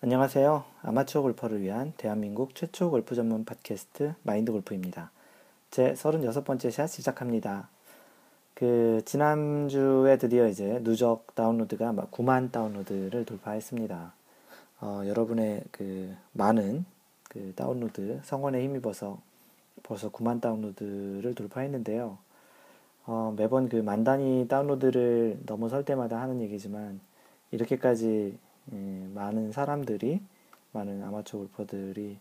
안녕하세요. 아마추어 골퍼를 위한 대한민국 최초 골프 전문 팟캐스트 마인드 골프입니다. 제 36번째 샷 시작합니다. 지난주에 드디어 이제 누적 다운로드가 9만 다운로드를 돌파했습니다. 여러분의 많은 다운로드 성원에 힘입어서 벌써 9만 다운로드를 돌파했는데요. 매번 만 단위 다운로드를 넘어설 때마다 하는 얘기지만 이렇게까지 많은 사람들이, 많은 아마추어 골퍼들이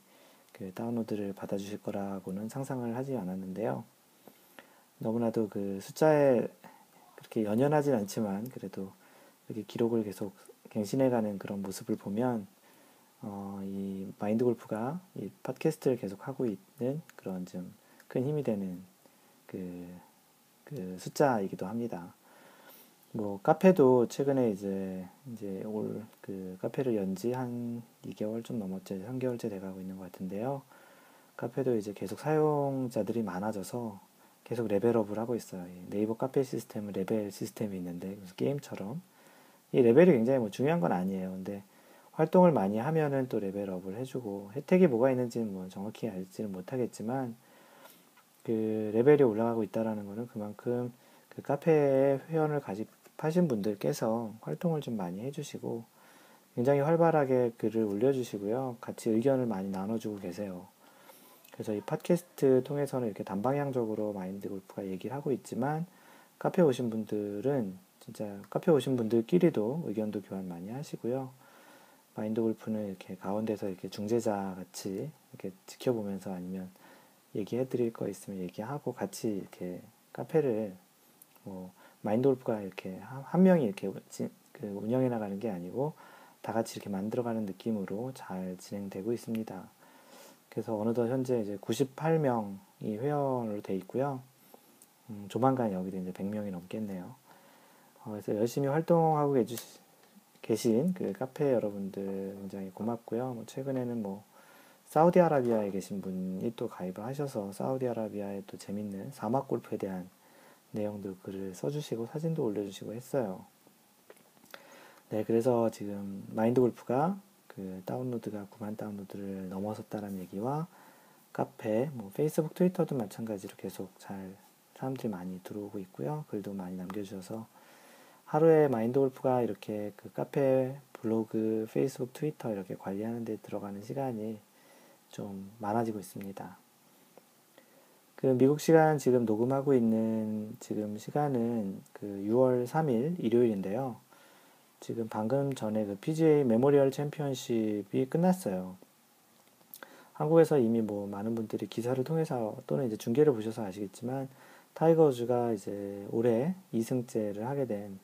다운로드를 받아주실 거라고는 상상을 하지 않았는데요. 너무나도 숫자에 그렇게 연연하진 않지만 그래도 이렇게 기록을 계속 갱신해가는 그런 모습을 보면 이 마인드 골프가 이 팟캐스트를 계속 하고 있는 그런 좀 큰 힘이 되는 그, 숫자이기도 합니다. 카페도 최근에 이제 올 카페를 연지 한 2개월 좀 넘었죠. 3개월째 돼가고 있는 것 같은데요. 카페도 이제 계속 사용자들이 많아져서 계속 레벨업을 하고 있어요. 이 네이버 카페 시스템은 레벨 시스템이 있는데, 무슨 게임처럼. 이 레벨이 굉장히 중요한 건 아니에요. 근데 활동을 많이 하면은 또 레벨업을 해주고, 혜택이 뭐가 있는지는 정확히 알지는 못하겠지만, 레벨이 올라가고 있다라는 거는 그만큼 카페에 회원을 가입하신 분들께서 활동을 좀 많이 해주시고 굉장히 활발하게 글을 올려주시고요. 같이 의견을 많이 나눠주고 계세요. 그래서 이 팟캐스트 통해서는 이렇게 단방향적으로 마인드 골프가 얘기를 하고 있지만 카페 오신 분들은 진짜 카페 오신 분들끼리도 의견도 교환 많이 하시고요. 마인드 골프는 이렇게 가운데서 이렇게 중재자 같이 이렇게 지켜보면서 아니면 얘기해 드릴 거 있으면 얘기하고 같이 이렇게 카페를 마인드 골프가 이렇게 한 명이 이렇게 운영해 나가는 게 아니고 다 같이 이렇게 만들어가는 느낌으로 잘 진행되고 있습니다. 그래서 어느덧 현재 이제 98명이 회원으로 돼 있고요. 조만간 여기도 이제 100명이 넘겠네요. 그래서 열심히 활동하고 계신 카페 여러분들 굉장히 고맙고요. 최근에는 사우디아라비아에 계신 분이 또 가입을 하셔서 사우디아라비아의 또 재밌는 사막 골프에 대한 내용도 글을 써주시고 사진도 올려주시고 했어요. 네, 그래서 지금 마인드 골프가 다운로드가 9만 다운로드를 넘어섰다는 얘기와 카페, 페이스북, 트위터도 마찬가지로 계속 잘 사람들이 많이 들어오고 있고요. 글도 많이 남겨주셔서 하루에 마인드 골프가 이렇게 카페, 블로그, 페이스북, 트위터 이렇게 관리하는 데 들어가는 시간이 좀 많아지고 있습니다. 미국 시간 지금 녹음하고 있는 지금 시간은 6월 3일 일요일인데요. 지금 방금 전에 PGA 메모리얼 챔피언십이 끝났어요. 한국에서 이미 많은 분들이 기사를 통해서 또는 이제 중계를 보셔서 아시겠지만 타이거 우즈가 이제 올해 2승째를 하게 된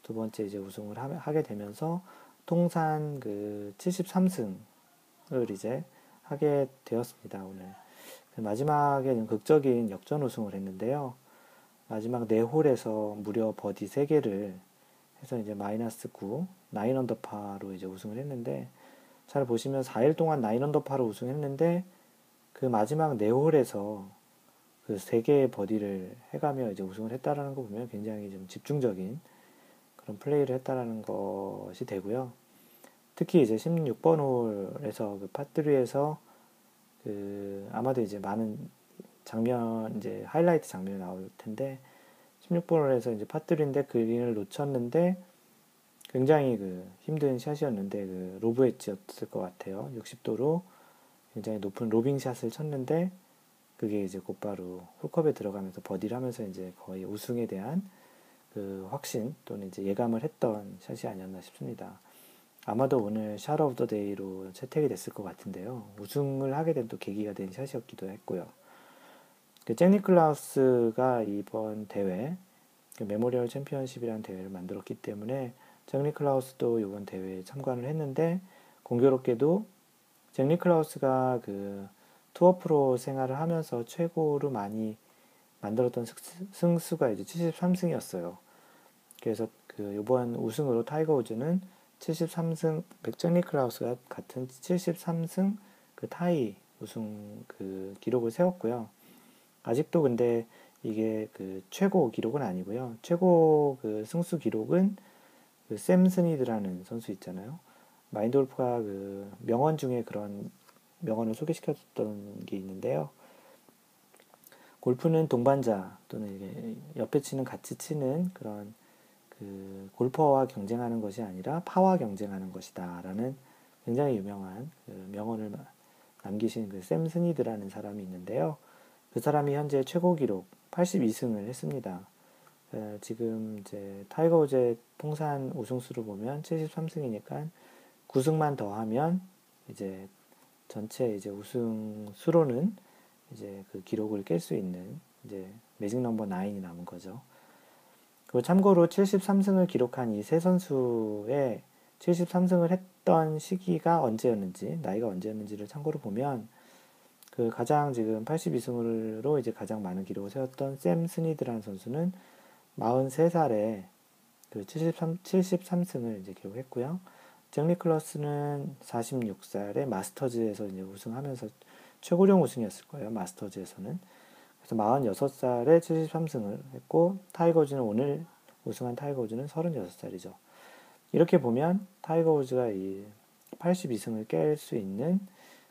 두 번째 이제 우승을 하게 되면서 통산 73승을 이제 하게 되었습니다, 오늘. 마지막에는 극적인 역전 우승을 했는데요. 마지막 4홀에서 무려 버디 3개를 해서 이제 마이너스 9, 9 언더파로 이제 우승을 했는데, 잘 보시면 4일 동안 9 언더파로 우승했는데, 마지막 4홀에서 3개의 버디를 해가며 이제 우승을 했다라는 거 보면 굉장히 좀 집중적인 그런 플레이를 했다라는 것이 되고요. 특히 이제 16번 홀에서 파3에서 아마도 이제 많은 장면, 이제 하이라이트 장면이 나올 텐데, 16번 홀에서 이제 파3인데 그린을 놓쳤는데, 굉장히 힘든 샷이었는데, 로브 엣지였을 것 같아요. 60도로 굉장히 높은 로빙 샷을 쳤는데, 그게 이제 곧바로 홀컵에 들어가면서 버디를 하면서 이제 거의 우승에 대한 확신 또는 이제 예감을 했던 샷이 아니었나 싶습니다. 아마도 오늘 샷 오브 더 데이로 채택이 됐을 것 같은데요. 우승을 하게 된 또 계기가 된 샷이었기도 했고요. 잭 니클라우스가 이번 대회, 메모리얼 챔피언십이라는 대회를 만들었기 때문에 잭 니클라우스도 이번 대회에 참관을 했는데, 공교롭게도 잭 니클라우스가 투어 프로 생활을 하면서 최고로 많이 만들었던 승수가 이제 73승이었어요. 그래서 이번 우승으로 타이거 우즈는 73승, 잭 니클라우스가 같은 73승 타이 우승 기록을 세웠고요. 아직도 근데 이게 최고 기록은 아니고요. 최고 승수 기록은 샘 스니드라는 선수 있잖아요. 마인드 골프가 그 명언 중에 그런 명언을 소개시켰던 게 있는데요. 골프는 동반자 또는 이게 옆에 치는 같이 치는 그런 그 골퍼와 경쟁하는 것이 아니라 파와 경쟁하는 것이다라는 굉장히 유명한 그 명언을 남기신 그 샘 스니드라는 사람이 있는데요. 그 사람이 현재 최고 기록 82승을 했습니다. 지금 이제 타이거 우즈의 통산 우승수를 보면 73승이니까 9승만 더하면 이제 전체 이제 우승 수로는 이제 그 기록을 깰 수 있는 이제 매직 넘버 9이 남은 거죠. 그리고 참고로 73승을 기록한 이 세 선수의 73승을 했던 시기가 언제였는지, 나이가 언제였는지를 참고로 보면 그 가장 지금 82승으로 이제 가장 많은 기록을 세웠던 샘 스니드라는 선수는 43살에 그 73승을 이제 기록했고요. 잭 니클러스는 46살에 마스터즈에서 이제 우승하면서 최고령 우승이었을 거예요. 마스터즈에서는. 그래서 46살에 73승을 했고 타이거 우즈는 오늘 우승한 타이거 우즈는 36살이죠. 이렇게 보면 타이거 우즈가 이 82승을 깰 수 있는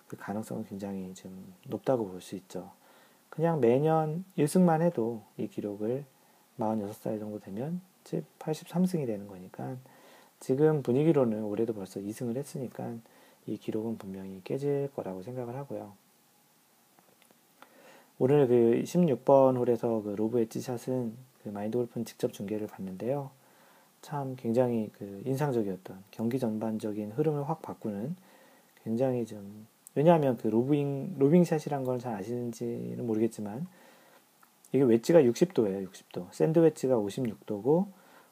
그 가능성은 굉장히 좀 높다고 볼 수 있죠. 그냥 매년 1승만 해도 이 기록을 46살 정도 되면 83승이 되는 거니까 지금 분위기로는 올해도 벌써 2승을 했으니까 이 기록은 분명히 깨질 거라고 생각을 하고요. 오늘 그 16번 홀에서 그 로브 엣지 샷은 그 마인드 골프는 직접 중계를 봤는데요. 참 굉장히 그 인상적이었던 경기 전반적인 흐름을 확 바꾸는 굉장히 좀 왜냐하면 그 로빙 샷이란 걸 잘 아시는지는 모르겠지만 이게 웨지가 60도예요. 60도. 샌드 웨지가 56도고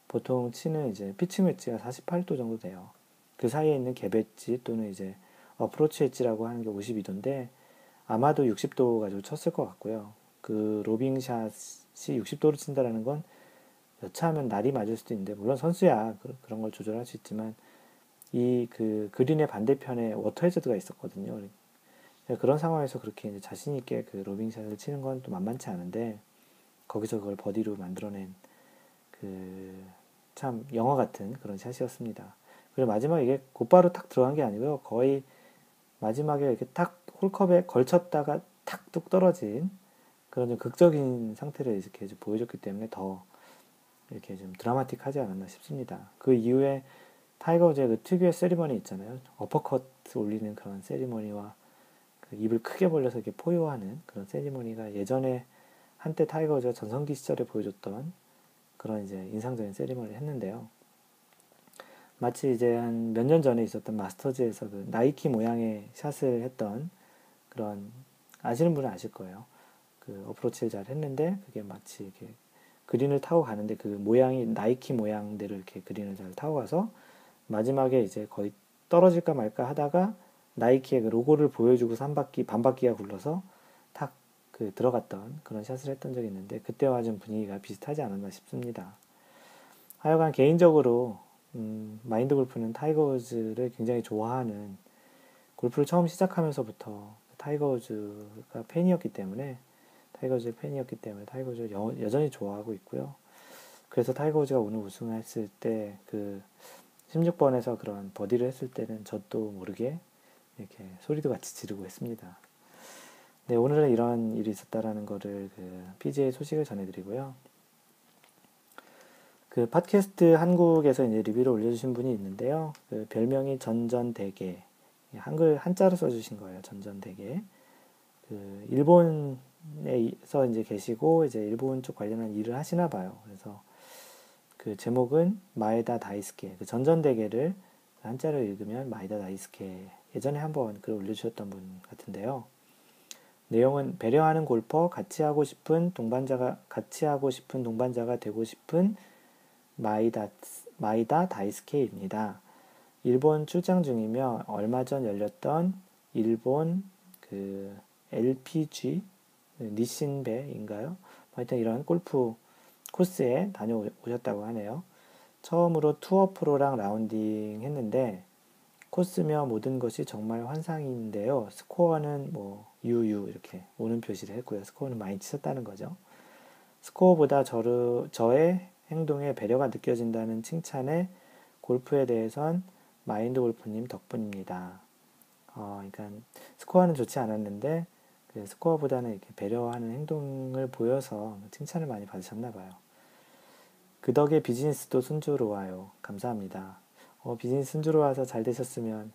보통 치는 이제 피칭 웨지가 48도 정도 돼요. 그 사이에 있는 갭 웨지 또는 이제 어프로치 웨지라고 하는 게 52도인데 아마도 60도 가지고 쳤을 것 같고요. 그 로빙 샷이 60도로 친다라는 건 여차하면 날이 맞을 수도 있는데 물론 선수야 그런 걸 조절할 수 있지만 이 그 그린의 반대편에 워터 해저드가 있었거든요. 그런 상황에서 그렇게 이제 자신 있게 그 로빙 샷을 치는 건 또 만만치 않은데 거기서 그걸 버디로 만들어낸 그 참 영화 같은 그런 샷이었습니다. 그리고 마지막에 이게 곧바로 탁 들어간 게 아니고요. 거의 마지막에 이렇게 탁 홀컵에 걸쳤다가 탁 뚝 떨어진 그런 좀 극적인 상태를 이렇게 좀 보여줬기 때문에 더 이렇게 좀 드라마틱하지 않았나 싶습니다. 그 이후에 타이거 우즈의 그 특유의 세리머니 있잖아요. 어퍼컷 올리는 그런 세리머니와 그 입을 크게 벌려서 이렇게 포효하는 그런 세리머니가 예전에 한때 타이거 우즈가 전성기 시절에 보여줬던 그런 이제 인상적인 세리머니를 했는데요. 마치 이제 한 몇 년 전에 있었던 마스터즈에서 그 나이키 모양의 샷을 했던 그런 아시는 분은 아실 거예요. 그 어프로치를 잘 했는데 그게 마치 이렇게 그린을 타고 가는데 그 모양이 나이키 모양대로 이렇게 그린을 잘 타고 가서 마지막에 이제 거의 떨어질까 말까 하다가 나이키의 그 로고를 보여주고서 한 바퀴 반 바퀴가 굴러서 탁 그 들어갔던 그런 샷을 했던 적이 있는데 그때와 좀 분위기가 비슷하지 않았나 싶습니다. 하여간 개인적으로 마인드 골프는 타이거 우즈를 굉장히 좋아하는 골프를 처음 시작하면서부터 타이거 우즈가 팬이었기 때문에 타이거 우즈의 팬이었기 때문에 타이거 우즈를 여전히 좋아하고 있고요. 그래서 타이거 우즈가 오늘 우승했을 때 그 16번에서 그런 버디를 했을 때는 저도 모르게 이렇게 소리도 같이 지르고 했습니다. 네, 오늘은 이런 일이 있었다라는 거를 그 PGA 소식을 전해드리고요. 그 팟캐스트 한국에서 이제 리뷰를 올려주신 분이 있는데요. 그 별명이 전전대게 한글 한자로 써주신 거예요. 전전대게. 그 일본에서 이제 계시고 이제 일본 쪽 관련한 일을 하시나 봐요. 그래서 그 제목은 마에다 다이스케. 그 전전대게를 한자로 읽으면 마에다 다이스케. 예전에 한번 글 올려주셨던 분 같은데요. 내용은 배려하는 골퍼, 같이 하고 싶은 동반자가 되고 싶은 마이다 다이스케입니다. 일본 출장 중이며 얼마 전 열렸던 일본 그 LPG 니신베인가요? 하여튼 이런 골프 코스에 다녀오셨다고 하네요. 처음으로 투어 프로랑 라운딩 했는데 코스며 모든 것이 정말 환상인데요. 스코어는 뭐 유유 이렇게 오는 표시를 했고요. 스코어는 많이 치셨다는 거죠. 스코어보다 저의 행동에 배려가 느껴진다는 칭찬에 골프에 대해선 마인드 골프님 덕분입니다. 그러니까 스코어는 좋지 않았는데 그 스코어보다는 이렇게 배려하는 행동을 보여서 칭찬을 많이 받으셨나 봐요. 그 덕에 비즈니스도 순조로워요. 감사합니다. 비즈니스 순조로워서 잘 되셨으면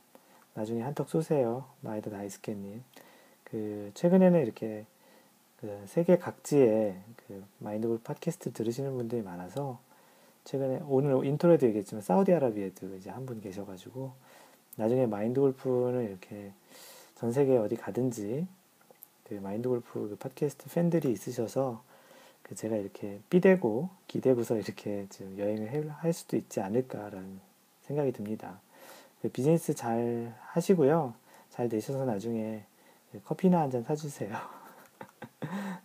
나중에 한턱 쏘세요. 마이더 다이스케님. 최근에는 이렇게 세계 각지에 마인드 골프 팟캐스트 들으시는 분들이 많아서 최근에 오늘 인트로에도 얘기했지만 사우디아라비아에도 이제 한 분 계셔가지고 나중에 마인드 골프는 이렇게 전 세계 어디 가든지 마인드 골프 팟캐스트 팬들이 있으셔서 제가 이렇게 삐대고 기대고서 이렇게 지금 여행을 할 수도 있지 않을까라는 생각이 듭니다. 비즈니스 잘 하시고요. 잘 되셔서 나중에 커피나 한잔 사주세요.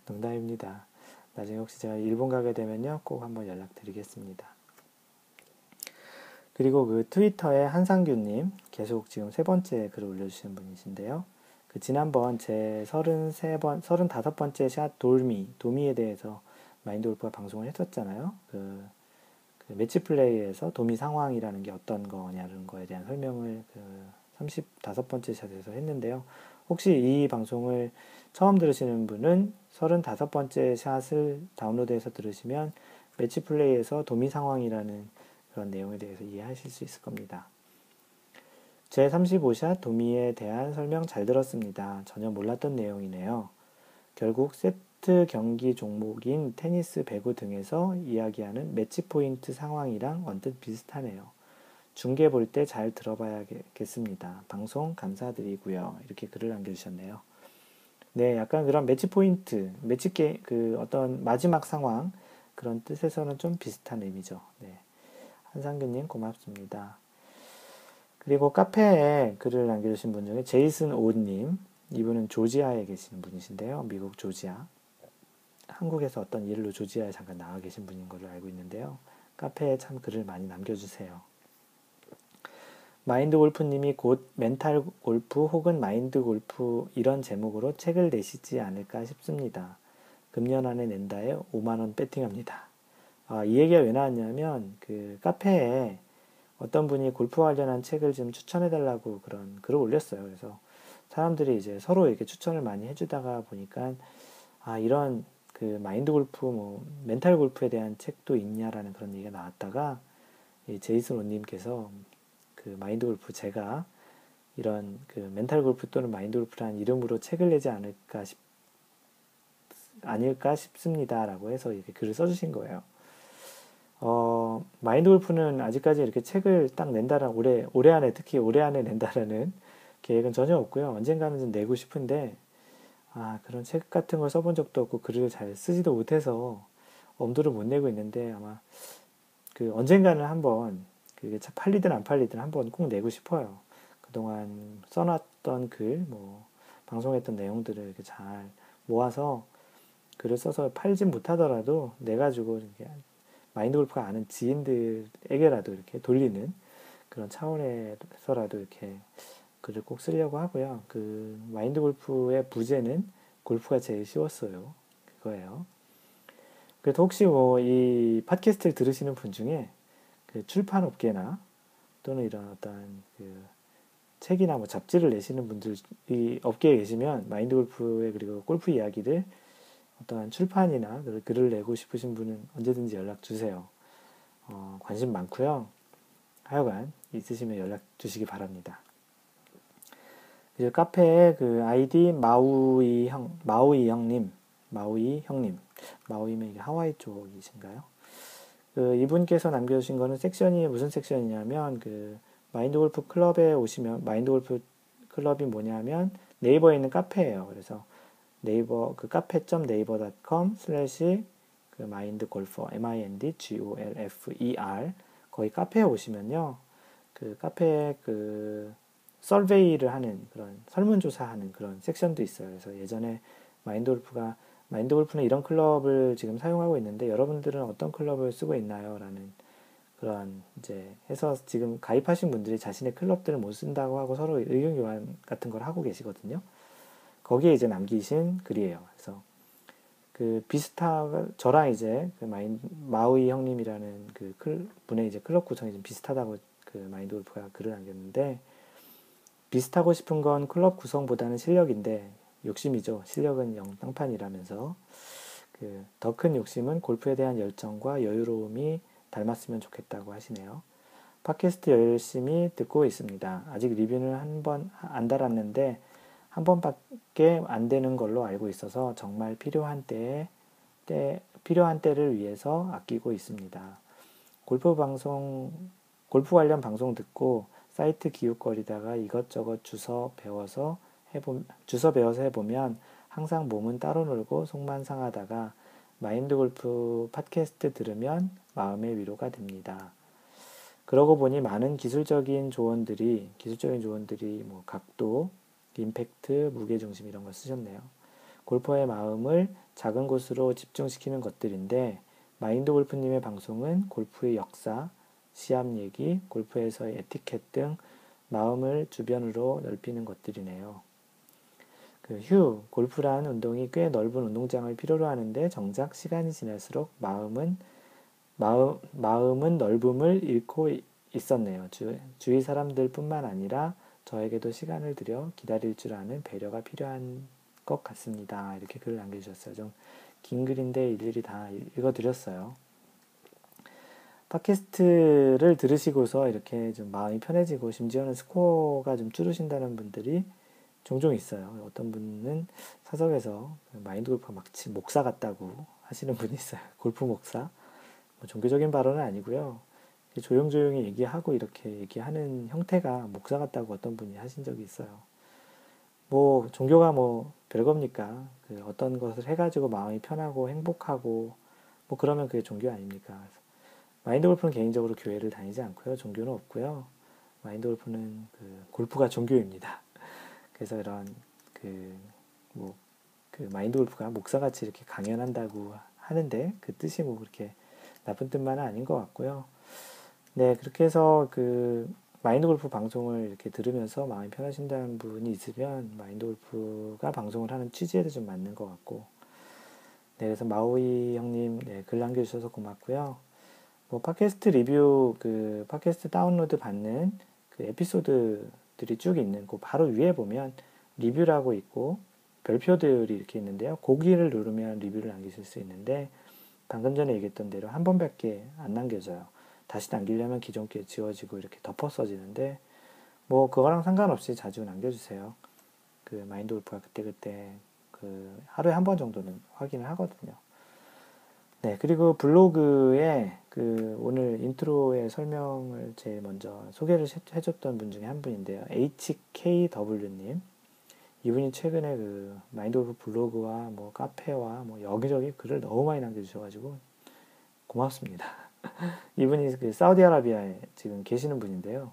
농담입니다. 나중에 혹시 제가 일본 가게 되면요. 꼭 한번 연락드리겠습니다. 그리고 트위터에 한상규님 계속 지금 3번째 글을 올려주시는 분이신데요. 지난번 제 35번째 샷 도미에 대해서 마인드 골프가 방송을 했었잖아요. 매치 플레이에서 도미 상황이라는 게 어떤 거냐는 거에 대한 설명을 35번째 샷에서 했는데요. 혹시 이 방송을 처음 들으시는 분은 35번째 샷을 다운로드해서 들으시면 매치 플레이에서 도미 상황이라는 그런 내용에 대해서 이해하실 수 있을 겁니다. 제 35샷 도미에 대한 설명 잘 들었습니다. 전혀 몰랐던 내용이네요. 결국 세트 경기 종목인 테니스, 배구 등에서 이야기하는 매치 포인트 상황이랑 언뜻 비슷하네요. 중계 볼 때 잘 들어봐야겠습니다. 방송 감사드리고요. 이렇게 글을 남겨주셨네요. 네, 약간 그런 매치 포인트, 어떤 마지막 상황, 그런 뜻에서는 좀 비슷한 의미죠. 네. 한상규님 고맙습니다. 그리고 카페에 글을 남겨주신 분 중에 제이슨 오님, 이분은 조지아에 계시는 분이신데요. 미국 조지아. 한국에서 어떤 일로 조지아에 잠깐 나와 계신 분인 걸로 알고 있는데요. 카페에 참 글을 많이 남겨주세요. 마인드 골프님이 곧 멘탈 골프 혹은 마인드 골프 이런 제목으로 책을 내시지 않을까 싶습니다. 금년 안에 낸다에 5만원 배팅합니다. 이 얘기가 왜 나왔냐면 카페에 어떤 분이 골프 관련한 책을 좀 추천해달라고 그런 글을 올렸어요. 그래서 사람들이 이제 서로 이렇게 추천을 많이 해주다가 보니까 이런 마인드 골프, 멘탈 골프에 대한 책도 있냐라는 그런 얘기가 나왔다가 이 제이슨 오님께서 마인드 골프 제가 이런 멘탈 골프 또는 마인드 골프라는 이름으로 책을 내지 아닐까 싶습니다라고 해서 이렇게 글을 써주신 거예요. 마인드 골프는 아직까지 이렇게 책을 딱 올해 안에, 특히 올해 안에 낸다라는 계획은 전혀 없고요. 언젠가는 좀 내고 싶은데, 그런 책 같은 걸 써본 적도 없고, 글을 잘 쓰지도 못해서 엄두를 못 내고 있는데, 아마, 언젠가는 한번, 그게 팔리든 안 팔리든 한번 꼭 내고 싶어요. 그동안 써놨던 글, 방송했던 내용들을 이렇게 잘 모아서 글을 써서 팔진 못하더라도 내가지고 이렇게 마인드 골프가 아는 지인들에게라도 이렇게 돌리는 그런 차원에서라도 이렇게 글을 꼭 쓰려고 하고요. 마인드 골프의 부제는 골프가 제일 쉬웠어요. 그거예요. 그래도 혹시 이 팟캐스트를 들으시는 분 중에 출판 업계나 또는 이런 어떤 책이나 잡지를 내시는 분들이 업계에 계시면 마인드 골프의 그리고 골프 이야기들 어떠한 출판이나 글을 내고 싶으신 분은 언제든지 연락 주세요. 관심 많고요. 하여간 있으시면 연락 주시기 바랍니다. 이제 카페에 아이디 마우이 형님, 마우이면 이게 하와이 쪽이신가요? 이분께서 남겨주신 거는 섹션이 무슨 섹션이냐면 마인드 골프 클럽에 오시면 마인드 골프 클럽이 뭐냐면 네이버에 있는 카페예요. 그래서 네이버 카페.naver.com/ mindgolfer mindgolfer 거기 카페에 오시면요. 카페에 서베이를 하는 그런 설문조사하는 그런 섹션도 있어요. 그래서 예전에 마인드 골프는 이런 클럽을 지금 사용하고 있는데 여러분들은 어떤 클럽을 쓰고 있나요? 라는 그런 이제 해서 지금 가입하신 분들이 자신의 클럽들을 못 쓴다고 하고 서로 의견 교환 같은 걸 하고 계시거든요. 거기에 이제 남기신 글이에요. 그래서 저랑 이제 마우이 형님이라는 분의 이제 클럽 구성이 좀 비슷하다고 그 마인드 골프가 글을 남겼는데, 비슷하고 싶은 건 클럽 구성보다는 실력인데, 욕심이죠. 실력은 영 땅판이라면서 그 더 큰 욕심은 골프에 대한 열정과 여유로움이 닮았으면 좋겠다고 하시네요. 팟캐스트 열심히 듣고 있습니다. 아직 리뷰는 한 번 안 달았는데 한 번밖에 안 되는 걸로 알고 있어서 정말 필요한 때를 위해서 아끼고 있습니다. 골프 관련 방송 듣고 사이트 기웃거리다가 이것저것 주워 배워서 해보면 항상 몸은 따로 놀고 속만 상하다가 마인드 골프 팟캐스트 들으면 마음의 위로가 됩니다. 그러고 보니 많은 기술적인 조언들이 뭐 각도, 임팩트, 무게중심 이런 걸 쓰셨네요. 골퍼의 마음을 작은 곳으로 집중시키는 것들인데 마인드 골프님의 방송은 골프의 역사, 시합 얘기, 골프에서의 에티켓 등 마음을 주변으로 넓히는 것들이네요. 골프란 운동이 꽤 넓은 운동장을 필요로 하는데 정작 시간이 지날수록 마음은 넓음을 잃고 있었네요. 주위 사람들 뿐만 아니라 저에게도 시간을 들여 기다릴 줄 아는 배려가 필요한 것 같습니다. 이렇게 글을 남겨주셨어요. 좀 긴 글인데 일일이 다 읽어드렸어요. 팟캐스트를 들으시고서 이렇게 좀 마음이 편해지고 심지어는 스코어가 좀 줄으신다는 분들이 종종 있어요. 어떤 분은 사석에서 마인드 골프가 마치 목사 같다고 하시는 분이 있어요. 골프 목사. 뭐 종교적인 발언은 아니고요. 조용조용히 얘기하고 이렇게 얘기하는 형태가 목사 같다고 어떤 분이 하신 적이 있어요. 뭐 종교가 뭐 별겁니까? 어떤 것을 해가지고 마음이 편하고 행복하고 뭐 그러면 그게 종교 아닙니까? 마인드 골프는 개인적으로 교회를 다니지 않고요. 종교는 없고요. 마인드 골프는 골프가 종교입니다. 그래서 이런 마인드 골프가 목사같이 이렇게 강연한다고 하는데 그 뜻이 뭐 그렇게 나쁜 뜻만은 아닌 것 같고요. 네, 그렇게 해서 마인드 골프 방송을 이렇게 들으면서 마음이 편하신다는 분이 있으면 마인드 골프가 방송을 하는 취지에도 좀 맞는 것 같고, 네, 그래서 마오이 형님, 네, 글 남겨주셔서 고맙고요. 뭐 팟캐스트 리뷰, 팟캐스트 다운로드 받는 에피소드들이 쭉 있는 바로 위에 보면 리뷰라고 있고 별표들이 이렇게 있는데요. 거기를 누르면 리뷰를 남기실 수 있는데 방금 전에 얘기했던 대로 한 번밖에 안 남겨져요. 다시 남기려면 기존 게 지워지고 이렇게 덮어 써지는데 뭐 그거랑 상관없이 자주 남겨주세요. 마인드 골프가 그때그때 하루에 한 번 정도는 확인을 하거든요. 네, 그리고 블로그에 오늘 인트로의 설명을 제일 먼저 소개를 해줬던 분 중에 한 분인데요. HKW님. 이분이 최근에 마인드 골프 블로그와 뭐 카페와 뭐 여기저기 글을 너무 많이 남겨주셔가지고 고맙습니다. 이분이 사우디아라비아에 지금 계시는 분인데요.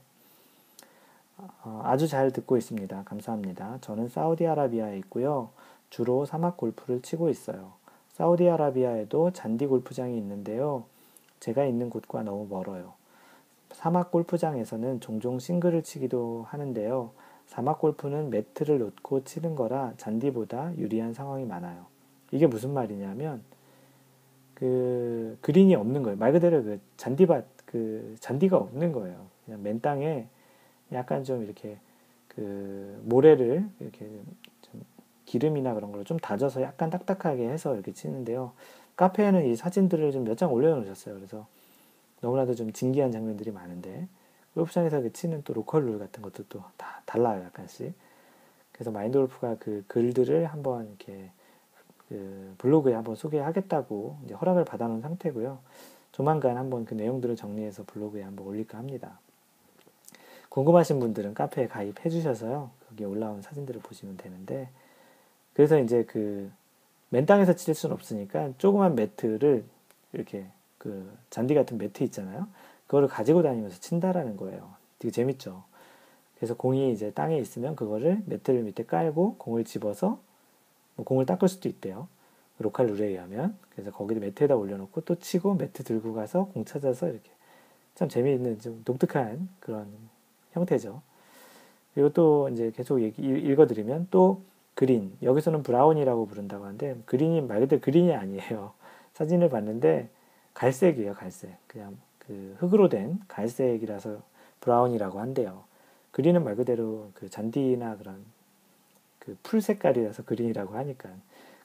아주 잘 듣고 있습니다. 감사합니다. 저는 사우디아라비아에 있고요. 주로 사막 골프를 치고 있어요. 사우디아라비아에도 잔디 골프장이 있는데요. 제가 있는 곳과 너무 멀어요. 사막 골프장에서는 종종 싱글을 치기도 하는데요. 사막 골프는 매트를 놓고 치는 거라 잔디보다 유리한 상황이 많아요. 이게 무슨 말이냐면 그린이 없는 거예요. 말 그대로 잔디가 없는 거예요. 그냥 맨 땅에 약간 좀 이렇게 모래를 이렇게 좀 기름이나 그런 걸 좀 다져서 약간 딱딱하게 해서 이렇게 치는데요. 카페에는 이 사진들을 좀 몇 장 올려놓으셨어요. 그래서 너무나도 좀 진기한 장면들이 많은데 골프장에서 치는 또 로컬 룰 같은 것도 또 다 달라요, 약간씩. 그래서 마인드 골프가 글들을 한번 이렇게 블로그에 한번 소개하겠다고 이제 허락을 받아놓은 상태고요. 조만간 한번 그 내용들을 정리해서 블로그에 한번 올릴까 합니다. 궁금하신 분들은 카페에 가입해 주셔서요. 거기에 올라온 사진들을 보시면 되는데, 그래서 이제 맨 땅에서 칠 수는 없으니까 조그만 매트를 이렇게 잔디 같은 매트 있잖아요. 그거를 가지고 다니면서 친다라는 거예요. 되게 재밌죠. 그래서 공이 이제 땅에 있으면 그거를 매트를 밑에 깔고 공을 집어서 뭐 공을 닦을 수도 있대요. 로컬 룰에 의하면. 그래서 거기를 매트에다 올려놓고 또 치고 매트 들고 가서 공 찾아서 이렇게 참 재미있는 좀 독특한 그런 형태죠. 그리고 또 이제 계속 읽어드리면 또 그린, 여기서는 브라운이라고 부른다고 하는데 그린이 말 그대로 그린이 아니에요. 사진을 봤는데 갈색이에요. 갈색. 그냥 흙으로 된 갈색이라서 브라운이라고 한대요. 그린은 말 그대로 그 잔디나 그런 그 풀 색깔이라서 그린이라고 하니까.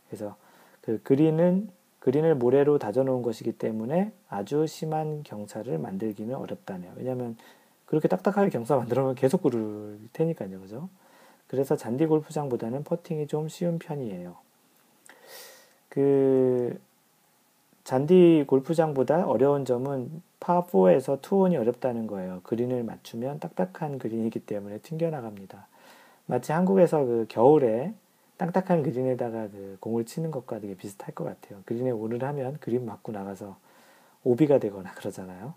그래서 그 그린을 모래로 다져놓은 것이기 때문에 아주 심한 경사를 만들기는 어렵다네요. 왜냐하면 그렇게 딱딱하게 경사 만들어 놓으면 계속 구를 테니까요, 그죠? 그래서 잔디 골프장보다는 퍼팅이 좀 쉬운 편이에요. 그 잔디 골프장보다 어려운 점은 파4에서 투혼이 어렵다는 거예요. 그린을 맞추면 딱딱한 그린이기 때문에 튕겨나갑니다. 마치 한국에서 그 겨울에 딱딱한 그린에다가 그 공을 치는 것과 되게 비슷할 것 같아요. 그린에 온을 하면 그린 맞고 나가서 오비가 되거나 그러잖아요.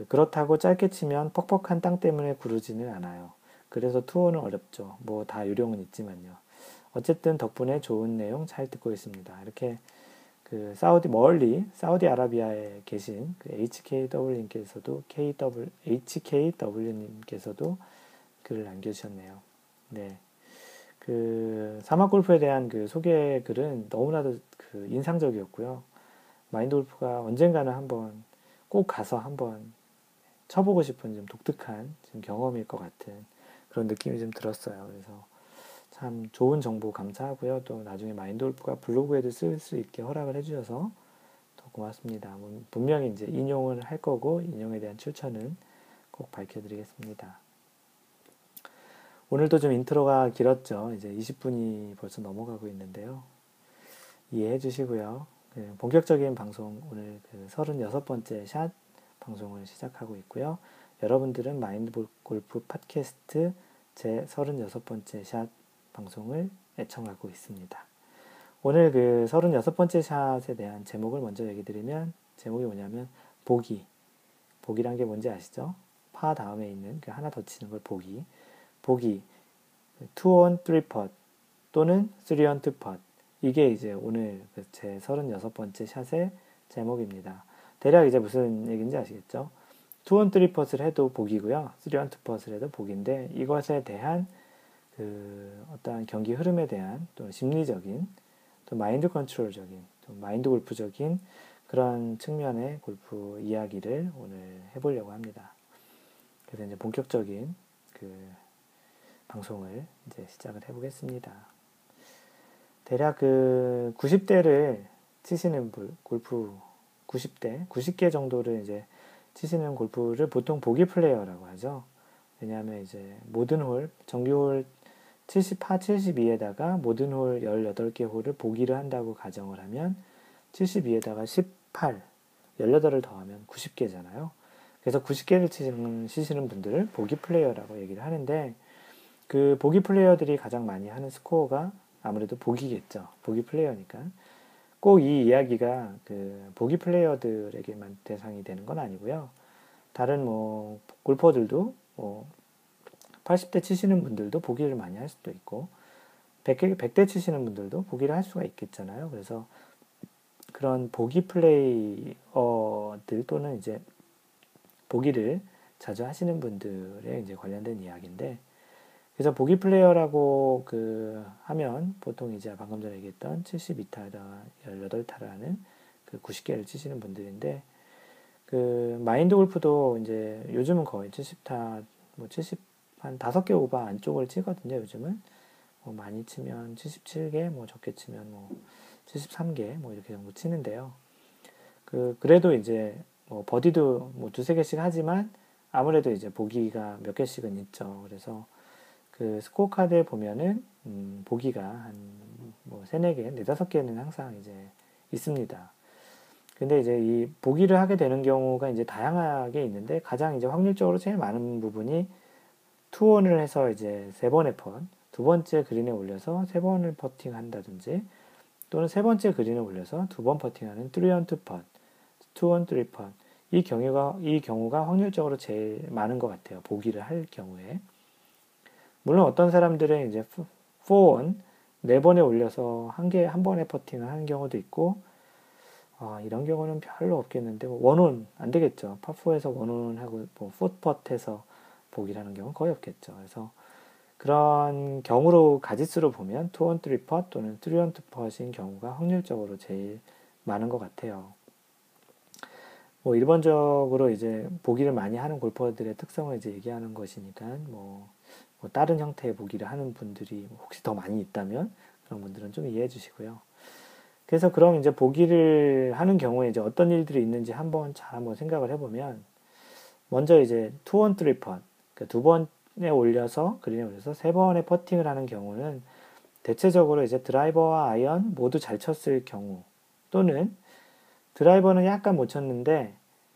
그렇다고 짧게 치면 퍽퍽한 땅 때문에 구르지는 않아요. 그래서 투혼은 어렵죠. 뭐 다 요령은 있지만요. 어쨌든 덕분에 좋은 내용 잘 듣고 있습니다. 이렇게 그 사우디아라비아에 계신 그 HKW님께서도 글을 남겨주셨네요. 네. 그 사막 골프에 대한 그 소개 글은 너무나도 그 인상적이었고요. 마인드 골프가 언젠가는 한번 꼭 가서 한번 쳐보고 싶은 좀 독특한 좀 경험일 것 같은 그런 느낌이 좀 들었어요. 그래서 참 좋은 정보 감사하고요. 또 나중에 마인드 골프가 블로그에도 쓸 수 있게 허락을 해주셔서 더 고맙습니다. 분명히 이제 인용을 할 거고 인용에 대한 출처는 꼭 밝혀드리겠습니다. 오늘도 좀 인트로가 길었죠. 이제 20분이 벌써 넘어가고 있는데요. 이해해 주시고요. 본격적인 방송 오늘 그 36번째 샷 방송을 시작하고 있고요. 여러분들은 마인드 골프 팟캐스트 제 36번째 샷 방송을 애청하고 있습니다. 오늘 그 36번째 샷에 대한 제목을 먼저 얘기 드리면 제목이 뭐냐면 보기란 게 뭔지 아시죠? 파 다음에 있는 그 하나 더 치는 걸 보기 2on 3putt 또는 3on 2putt 이게 이제 오늘 제 36번째 샷의 제목입니다. 대략 이제 무슨 얘기인지 아시겠죠? 2on 3putt을 해도 보기고요. 3on 2putt을 해도 보기인데 이것에 대한 그 어떠한 경기 흐름에 대한 또 심리적인 또 마인드 컨트롤적인 또 마인드 골프적인 그런 측면의 골프 이야기를 오늘 해보려고 합니다. 그래서 이제 본격적인 그 방송을 이제 시작을 해보겠습니다. 대략 그 90대를 치시는 골프 90개 정도를 이제 치시는 골프를 보통 보기 플레이어라고 하죠. 왜냐하면 이제 모든 홀, 정규홀 72에다가 모든 홀 18개 홀을 보기를 한다고 가정을 하면 72에다가 18, 18을 더하면 90개잖아요. 그래서 90개를 치시는 분들을 보기 플레이어라고 얘기를 하는데 그 보기 플레이어들이 가장 많이 하는 스코어가 아무래도 보기겠죠. 보기 플레이어니까. 꼭 이 이야기가 그 보기 플레이어들에게만 대상이 되는 건 아니고요. 다른 뭐 골퍼들도 뭐 80대 치시는 분들도 보기를 많이 할 수도 있고 100대 치시는 분들도 보기를 할 수가 있겠잖아요. 그래서 그런 보기 플레이어들 또는 이제 보기를 자주 하시는 분들에 이제 관련된 이야기인데 그래서 보기 플레이어라고 그 하면 보통 이제 방금 전에 얘기했던 72타나 18타라는 그 90개를 치시는 분들인데 그 마인드 골프도 이제 요즘은 거의 70타 뭐 70 한 5개 오버 안쪽을 치거든요. 요즘은 뭐 많이 치면 77개 뭐 적게 치면 뭐 73개 뭐 이렇게 정도 치는데요. 그래도 이제 뭐 버디도 뭐 2-3개씩 하지만 아무래도 이제 보기가 몇 개씩은 있죠. 그래서 그 스코어 카드에 보면은 보기가 한 뭐 3-4개, 4-5개는 항상 이제 있습니다. 근데 이제 이 보기를 하게 되는 경우가 이제 다양하게 있는데 가장 이제 확률적으로 제일 많은 부분이 투혼을 해서 이제 3번의 펀, 두 번째 그린에 올려서 3번을 퍼팅 한다든지 또는 세 번째 그린에 올려서 2번 퍼팅하는 3on 2펀, 2on 3펀 이 경우가 확률적으로 제일 많은 것 같아요. 보기를 할 경우에. 물론 어떤 사람들은 이제 4on 4번에 올려서 한 번에 퍼팅을 하는 경우도 있고 이런 경우는 별로 없겠는데 원온 안 되겠죠. 파4에서 원온하고 뭐 4펫해서 보기를 하는 경우는 거의 없겠죠. 그래서 그런 경우로 가짓수로 보면 2on 3펫 또는 3on 2펫인 경우가 확률적으로 제일 많은 것 같아요. 뭐 일반적으로 이제 보기를 많이 하는 골퍼들의 특성을 이제 얘기하는 것이니까 뭐 다른 형태의 보기를 하는 분들이 혹시 더 많이 있다면 그런 분들은 좀 이해해 주시고요. 그래서 그럼 이제 보기를 하는 경우에 이제 어떤 일들이 있는지 한번 생각을 해보면 먼저 이제 투원 쓰리 펫, 그러니까 두 번에 올려서 그린에 올려서 세 번의 퍼팅을 하는 경우는 대체적으로 이제 드라이버와 아이언 모두 잘 쳤을 경우 또는 드라이버는 약간 못 쳤는데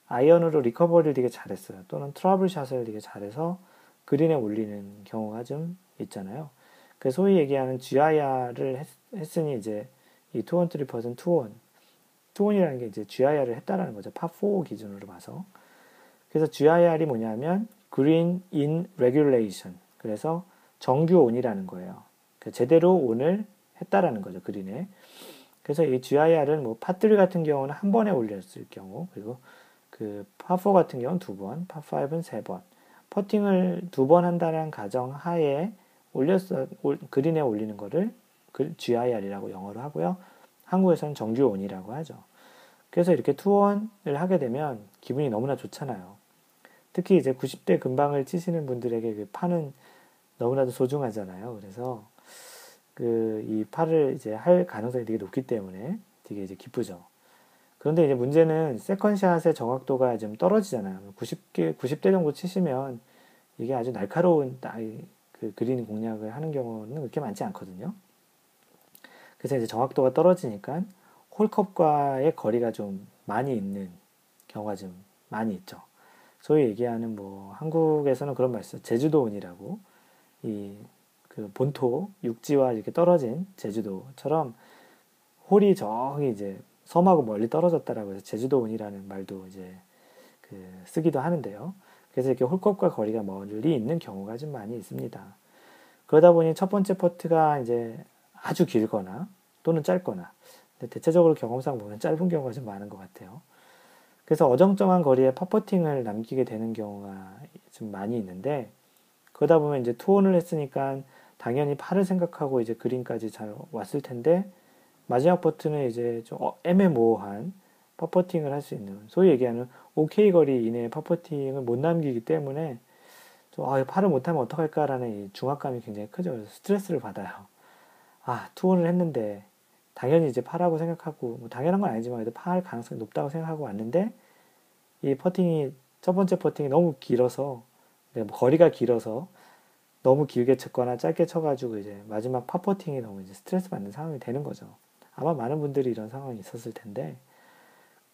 아이언으로 리커버리를 되게 잘했어요. 또는 트러블 샷을 되게 잘해서 그린에 올리는 경우가 좀 있잖아요. 그 소위 얘기하는 GIR을 했으니 이제 이 투원 쓰리 펫은 투원이라는 게 이제 GIR을 했다라는 거죠. 파4 기준으로 봐서. 그래서 GIR이 뭐냐면 Green in Regulation. 그래서 정규 온이라는 거예요. 제대로 온을 했다라는 거죠. 그린에. 그래서 이 GIR은 뭐 파3 같은 경우는 한 번에 올렸을 경우, 그리고 그 파4 같은 경우는 두 번, 파5는 세 번. 퍼팅을 두 번 한다는 가정 하에 그린에 올리는 거를 GIR이라고 영어로 하고요. 한국에서는 정규 온이라고 하죠. 그래서 이렇게 투원을 하게 되면 기분이 너무나 좋잖아요. 특히 이제 90대 근방을 치시는 분들에게 그 파는 너무나도 소중하잖아요. 그래서 이 파를 이제 할 가능성이 되게 높기 때문에 되게 이제 기쁘죠. 그런데 이제 문제는 세컨샷의 정확도가 좀 떨어지잖아요. 90대 정도 치시면 이게 아주 날카로운 그 그린 공략을 하는 경우는 그렇게 많지 않거든요. 그래서 이제 정확도가 떨어지니까 홀컵과의 거리가 좀 많이 있는 경우가 좀 많이 있죠. 소위 얘기하는 뭐 한국에서는 그런 말 있어요. 제주도운이라고 그 본토 육지와 이렇게 떨어진 제주도처럼 홀이 저기 이제 섬하고 멀리 떨어졌다라고 해서 제주도운이라는 말도 이제 쓰기도 하는데요. 그래서 이렇게 홀컵과 거리가 멀리 있는 경우가 좀 많이 있습니다. 그러다 보니 첫 번째 퍼트가 이제 아주 길거나 또는 짧거나, 대체적으로 경험상 보면 짧은 경우가 좀 많은 것 같아요. 그래서 어정쩡한 거리에 팝퍼팅을 남기게 되는 경우가 좀 많이 있는데, 그러다 보면 이제 투혼을 했으니까 당연히 파를 생각하고 이제 그린까지 잘 왔을 텐데, 마지막 퍼트는 이제 좀 애매모호한 팝퍼팅을 할 수 있는, 소위 얘기하는 OK 거리 이내의 팝퍼팅을 못 남기기 때문에 파를 못하면 어떡할까라는 이 중압감이 굉장히 크죠. 그래서 스트레스를 받아요. 투혼을 했는데 당연히 이제 파라고 생각하고, 뭐 당연한 건 아니지만 그래도 파할 가능성이 높다고 생각하고 왔는데, 이 첫 번째 퍼팅이 너무 길어서, 뭐 거리가 길어서 너무 길게 쳤거나 짧게 쳐가지고 이제 마지막 파 퍼팅이 너무 이제 스트레스 받는 상황이 되는 거죠. 아마 많은 분들이 이런 상황이 있었을 텐데,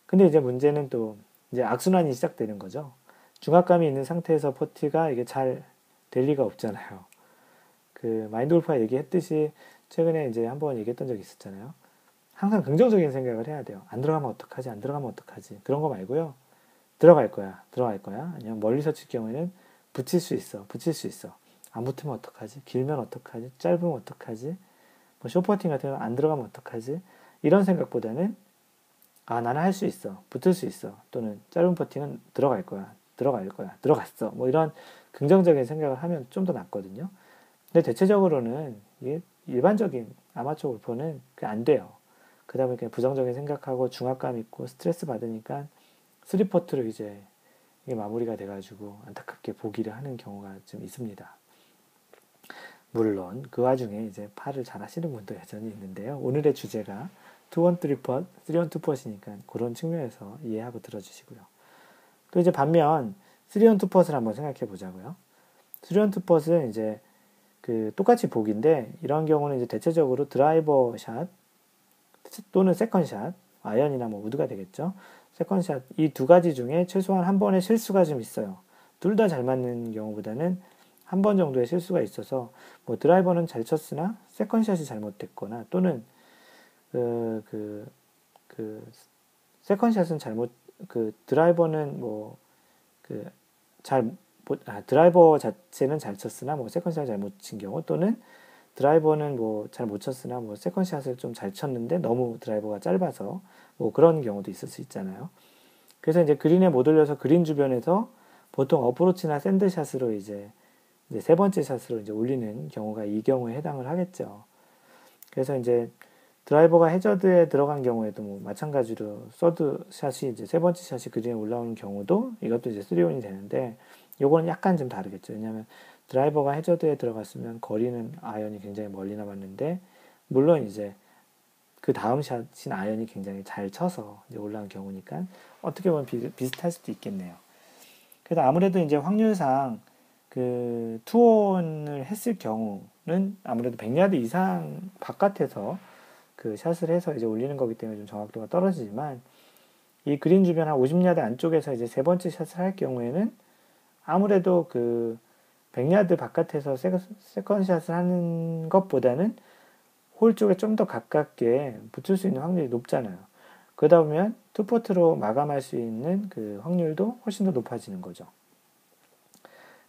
근데 이제 문제는 또 이제 악순환이 시작되는 거죠. 중압감이 있는 상태에서 퍼트가 이게 잘 될 리가 없잖아요. 마인드 골프가 얘기했듯이 최근에 이제 한번 얘기했던 적이 있었잖아요. 항상 긍정적인 생각을 해야 돼요. 안 들어가면 어떡하지? 안 들어가면 어떡하지? 그런 거 말고요. 들어갈 거야. 아니면 멀리서 칠 경우에는 붙일 수 있어. 안 붙으면 어떡하지? 길면 어떡하지? 짧으면 어떡하지? 뭐 쇼퍼팅 같은 경우는 안 들어가면 어떡하지? 이런 생각보다는 나는 할 수 있어. 붙을 수 있어. 또는 짧은 퍼팅은 들어갈 거야. 들어갔어. 뭐 이런 긍정적인 생각을 하면 좀 더 낫거든요. 근데 대체적으로는 이게 일반적인 아마추어 골퍼는 그게 안 돼요. 그러다 보니까 부정적인 생각하고 중압감 있고 스트레스 받으니까 3퍼트로 이제 이게 마무리가 돼가지고 안타깝게 보기를 하는 경우가 좀 있습니다. 물론 그 와중에 이제 파를 잘 하시는 분도 여전히 있는데요. 오늘의 주제가 2-1 3퍼트, 3-1 2퍼트이니까 그런 측면에서 이해하고 들어주시고요. 또 이제 반면 3-1 2퍼트를 한번 생각해 보자고요. 3-1 2퍼트는 이제 똑같이 보기인데, 이런 경우는 이제 대체적으로 드라이버 샷 또는 세컨샷, 아이언이나 뭐 우드가 되겠죠. 세컨샷, 이 두 가지 중에 최소한 한 번의 실수가 좀 있어요. 둘 다 잘 맞는 경우보다는 한 번 정도의 실수가 있어서, 뭐 드라이버는 잘 쳤으나 세컨샷이 잘못됐거나, 또는 세컨샷은 드라이버는 드라이버 자체는 잘 쳤으나 뭐 세컨샷을 잘못 친 경우, 또는 드라이버는 뭐 잘 못 쳤으나 뭐 세컨샷을 좀 잘 쳤는데 너무 드라이버가 짧아서 뭐 그런 경우도 있을 수 있잖아요. 그래서 이제 그린에 못 올려서 그린 주변에서 보통 어프로치나 샌드샷으로 이제 세 번째 샷으로 이제 올리는 경우가 이 경우에 해당을 하겠죠. 그래서 이제 드라이버가 해저드에 들어간 경우에도 뭐 마찬가지로 서드 샷이 이제 세 번째 샷이 그린에 올라오는 경우도 이것도 이제 3온이 되는데 요거는 약간 좀 다르겠죠. 왜냐하면 드라이버가 해저드에 들어갔으면 거리는 아이언이 굉장히 멀리 남았는데 물론 이제 그 다음 샷인 아이언이 굉장히 잘 쳐서 이제 올라온 경우니까 어떻게 보면 비슷할 수도 있겠네요. 그래서 아무래도 이제 확률상 그 투혼을 했을 경우는 아무래도 100야드 이상 바깥에서 그 샷을 해서 이제 올리는 거기 때문에 좀 정확도가 떨어지지만 이 그린 주변 한 50야드 안쪽에서 이제 세 번째 샷을 할 경우에는 아무래도 그 100야드 바깥에서 세컨 샷을 하는 것보다는 홀 쪽에 좀 더 가깝게 붙을 수 있는 확률이 높잖아요. 그러다 보면 투퍼트로 마감할 수 있는 그 확률도 훨씬 더 높아지는 거죠.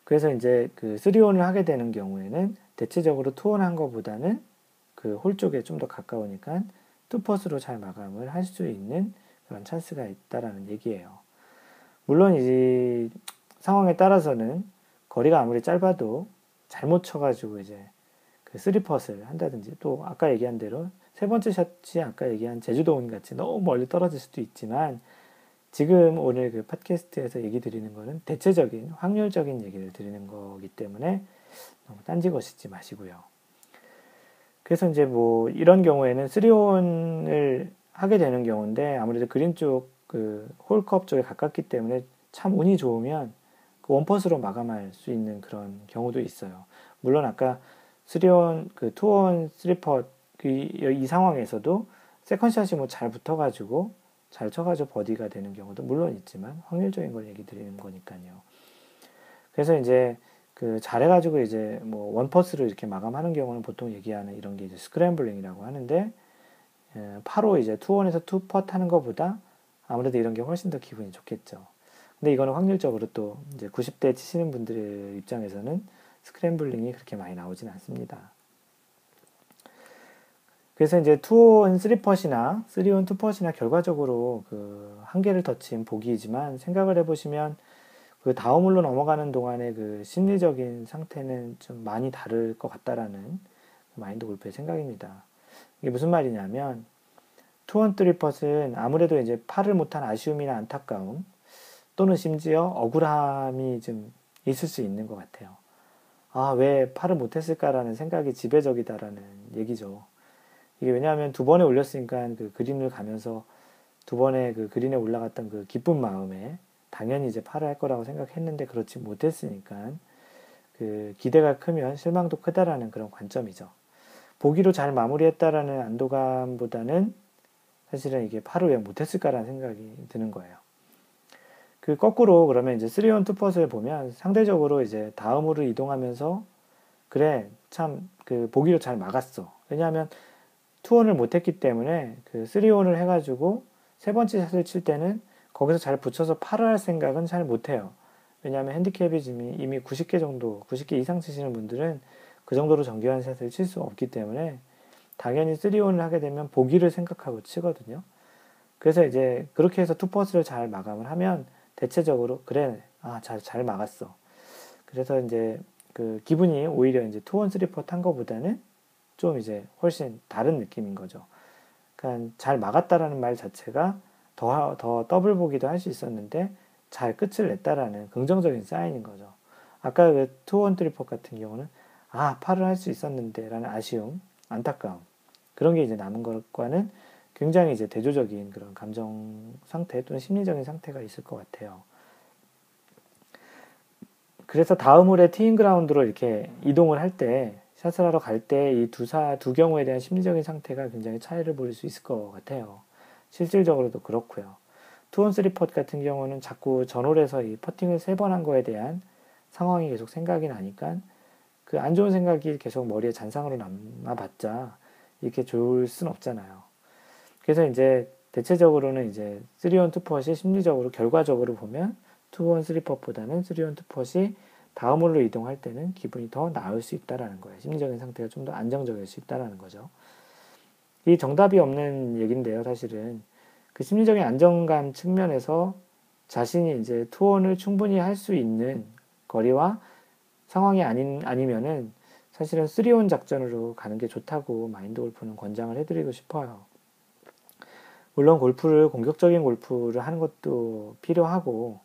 그래서 이제 그 3온을 하게 되는 경우에는 대체적으로 투온 한 것보다는 그 홀 쪽에 좀 더 가까우니까 투퍼스로 잘 마감을 할 수 있는 그런 찬스가 있다라는 얘기예요. 물론 이 상황에 따라서는 거리가 아무리 짧아도 잘못 쳐가지고 이제 그 3펫을 한다든지 또 아까 얘기한 대로 세 번째 샷이 아까 얘기한 제주도온 같이 너무 멀리 떨어질 수도 있지만 지금 오늘 그 팟캐스트에서 얘기 드리는 거는 대체적인 확률적인 얘기를 드리는 거기 때문에 너무 딴지거시지 마시고요. 그래서 이제 뭐 이런 경우에는 3온을 하게 되는 경우인데 아무래도 그린 쪽 그 홀컵 쪽에 가깝기 때문에 참 운이 좋으면 그 원퍼스로 마감할 수 있는 그런 경우도 있어요. 물론 아까 3온, 그 2온, 3펫 이 상황에서도 세컨샷이 뭐 잘 붙어가지고 잘 쳐가지고 버디가 되는 경우도 물론 있지만 확률적인 걸 얘기 드리는 거니까요. 그래서 이제 그 잘해가지고 이제 뭐 원퍼스로 이렇게 마감하는 경우는 보통 얘기하는 이런 게 이제 스크램블링이라고 하는데 8호 이제 2온에서 2펫 하는 것보다 아무래도 이런 게 훨씬 더 기분이 좋겠죠. 근데 이거는 확률적으로 또 이제 90대 치시는 분들의 입장에서는 스크램블링이 그렇게 많이 나오진 않습니다. 그래서 이제 2온 3펫이나 3온 2펫이나 결과적으로 그 한계를 덧친 보기이지만 생각을 해보시면 그 다음홀로 넘어가는 동안의 그 심리적인 상태는 좀 많이 다를 것 같다라는 마인드 골프의 생각입니다. 이게 무슨 말이냐면 2온 3펫은 아무래도 이제 파를 못한 아쉬움이나 안타까움 또는 심지어 억울함이 좀 있을 수 있는 것 같아요. 아, 왜 파를 못했을까라는 생각이 지배적이다라는 얘기죠. 이게 왜냐하면 두 번에 올렸으니까 그 그린을 가면서 두 번에 그 그린에 올라갔던 그 기쁜 마음에 당연히 이제 파를 할 거라고 생각했는데 그렇지 못했으니까 그 기대가 크면 실망도 크다라는 그런 관점이죠. 보기로 잘 마무리했다라는 안도감보다는 사실은 이게 파를 왜 못했을까라는 생각이 드는 거예요. 그 거꾸로 그러면 이제 3온 2펫을 보면 상대적으로 이제 다음으로 이동하면서 그래 참 그 보기로 잘 막았어. 왜냐하면 2온을 못했기 때문에 그 3온을 해가지고 세 번째 샷을 칠 때는 거기서 잘 붙여서 파를 할 생각은 잘 못해요. 왜냐하면 핸디캡이 이미 90개 정도, 90개 이상 치시는 분들은 그 정도로 정교한 샷을 칠 수 없기 때문에 당연히 3온을 하게 되면 보기를 생각하고 치거든요. 그래서 이제 그렇게 해서 투퍼스를 잘 마감을 하면 대체적으로 그래, 잘 막았어. 그래서 이제 그 기분이 오히려 이제 2온 3펫 한 거보다는 좀 이제 훨씬 다른 느낌인 거죠. 그러니까 잘 막았다라는 말 자체가 더 더블 보기도 할 수 있었는데 잘 끝을 냈다라는 긍정적인 사인인 거죠. 아까 그 2온 3펫 같은 경우는 파를 할 수 있었는데 라는 아쉬움, 안타까움 그런 게 이제 남은 것과는 굉장히 이제 대조적인 그런 감정 상태 또는 심리적인 상태가 있을 것 같아요. 그래서 다음 홀에 티잉 그라운드로 이렇게 이동을 할 때, 샷을 하러 갈 때 이 두 경우에 대한 심리적인 상태가 굉장히 차이를 보일 수 있을 것 같아요. 실질적으로도 그렇고요. 2온 3펫 같은 경우는 자꾸 전홀에서 이 퍼팅을 3번 한 거에 대한 상황이 계속 생각이 나니까 그 안 좋은 생각이 계속 머리에 잔상으로 남아봤자 이렇게 좋을 순 없잖아요. 그래서 이제 대체적으로는 이제 3온 2펫이 심리적으로 결과적으로 보면 2온 3펫보다는 3온 2펫이 다음 홀로 이동할 때는 기분이 더 나을 수 있다라는 거예요. 심리적인 상태가 좀 더 안정적일 수 있다라는 거죠. 이 정답이 없는 얘기인데요, 사실은. 그 심리적인 안정감 측면에서 자신이 이제 투혼을 충분히 할 수 있는 거리와 상황이 아니면은 사실은 3온 작전으로 가는 게 좋다고 마인드 골프는 권장을 해드리고 싶어요. 물론 공격적인 골프를 하는 것도 필요하고,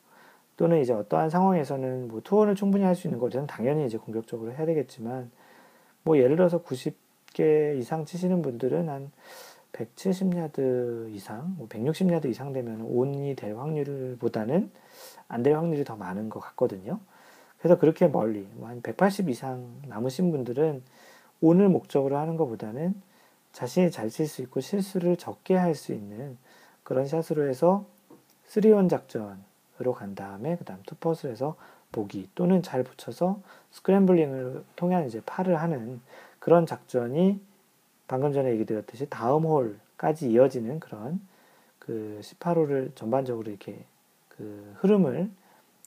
또는 이제 어떠한 상황에서는 뭐 투혼을 충분히 할 수 있는 것은 당연히 이제 공격적으로 해야 되겠지만, 뭐 예를 들어서 90개 이상 치시는 분들은 한 170야드 이상, 뭐 160야드 이상 되면 온이 될 확률보다는 안 될 확률이 더 많은 것 같거든요. 그래서 그렇게 멀리, 뭐 한 180 이상 남으신 분들은 온을 목적으로 하는 것보다는 자신이 잘 칠 수 있고 실수를 적게 할 수 있는 그런 샷으로 해서 3온 작전으로 간 다음에 그 다음 투퍼스를 해서 보기 또는 잘 붙여서 스크램블링을 통한 이제 파를 하는 그런 작전이 방금 전에 얘기 드렸듯이 다음 홀까지 이어지는 그런 그 18홀을 전반적으로 이렇게 그 흐름을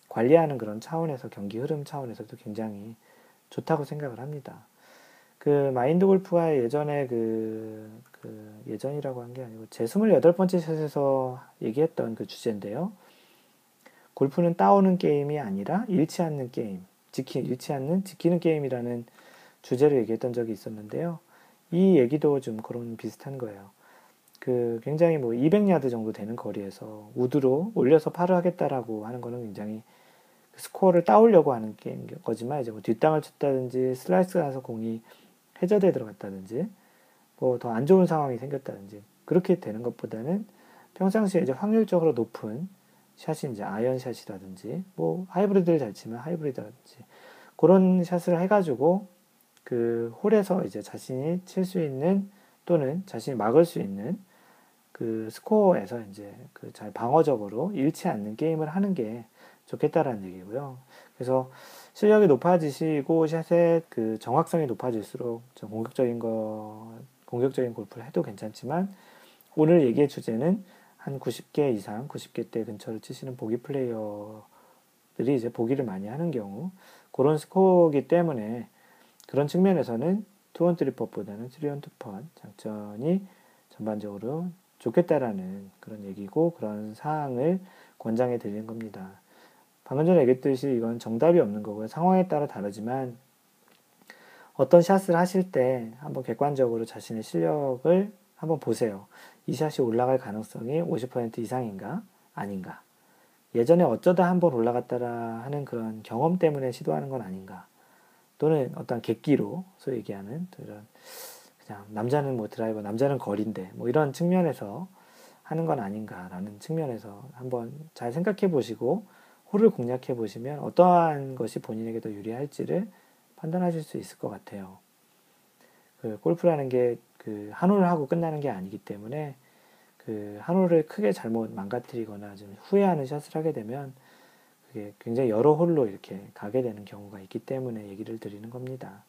관리하는 그런 차원에서 경기 흐름 차원에서도 굉장히 좋다고 생각을 합니다. 그 마인드 골프가 예전에 예전이라고 한 게 아니고 제 28번째 샷에서 얘기했던 그 주제인데요. 골프는 따오는 게임이 아니라 잃지 않는 게임, 지키는 게임이라는 주제로 얘기했던 적이 있었는데요. 이 얘기도 좀 그런 비슷한 거예요. 그 굉장히 뭐 200야드 정도 되는 거리에서 우드로 올려서 파를 하겠다라고 하는 거는 굉장히 스코어를 따오려고 하는 게임 거지만 이제 뭐 뒷땅을 쳤다든지 슬라이스가 나서 공이 해저대에 들어갔다든지 뭐 더 안 좋은 상황이 생겼다든지 그렇게 되는 것보다는 평상시에 이제 확률적으로 높은 샷이 이제 아이언샷이라든지 뭐 하이브리드를 잘 치면 하이브리드라든지 그런 샷을 해가지고 그 홀에서 이제 자신이 칠 수 있는 또는 자신이 막을 수 있는 그 스코어에서 이제 그 잘 방어적으로 잃지 않는 게임을 하는 게 좋겠다라는 얘기고요. 그래서 실력이 높아지시고 샷의 그 정확성이 높아질수록 좀 공격적인 골프를 해도 괜찮지만 오늘 얘기의 주제는 한 90개 이상, 90개 대 근처를 치시는 보기 플레이어들이 이제 보기를 많이 하는 경우 그런 스코어이기 때문에 그런 측면에서는 투원 쓰리퍼보다는 쓰리원 투퍼 장점이 전반적으로 좋겠다라는 그런 얘기고 그런 사항을 권장해 드리는 겁니다. 방금 전에 얘기했듯이 이건 정답이 없는 거고요. 상황에 따라 다르지만 어떤 샷을 하실 때 한번 객관적으로 자신의 실력을 한번 보세요. 이 샷이 올라갈 가능성이 50% 이상인가? 아닌가? 예전에 어쩌다 한번 올라갔다라 하는 그런 경험 때문에 시도하는 건 아닌가? 또는 어떤 객기로 소위 얘기하는 이런 그냥 남자는 뭐 드라이버, 남자는 거리인데 뭐 이런 측면에서 하는 건 아닌가라는 측면에서 한번 잘 생각해 보시고 홀을 공략해 보시면 어떠한 것이 본인에게 더 유리할지를 판단하실 수 있을 것 같아요. 그 골프라는 게 그 한 홀을 하고 끝나는 게 아니기 때문에 그 한 홀을 크게 잘못 망가뜨리거나 좀 후회하는 샷을 하게 되면 그게 굉장히 여러 홀로 이렇게 가게 되는 경우가 있기 때문에 얘기를 드리는 겁니다.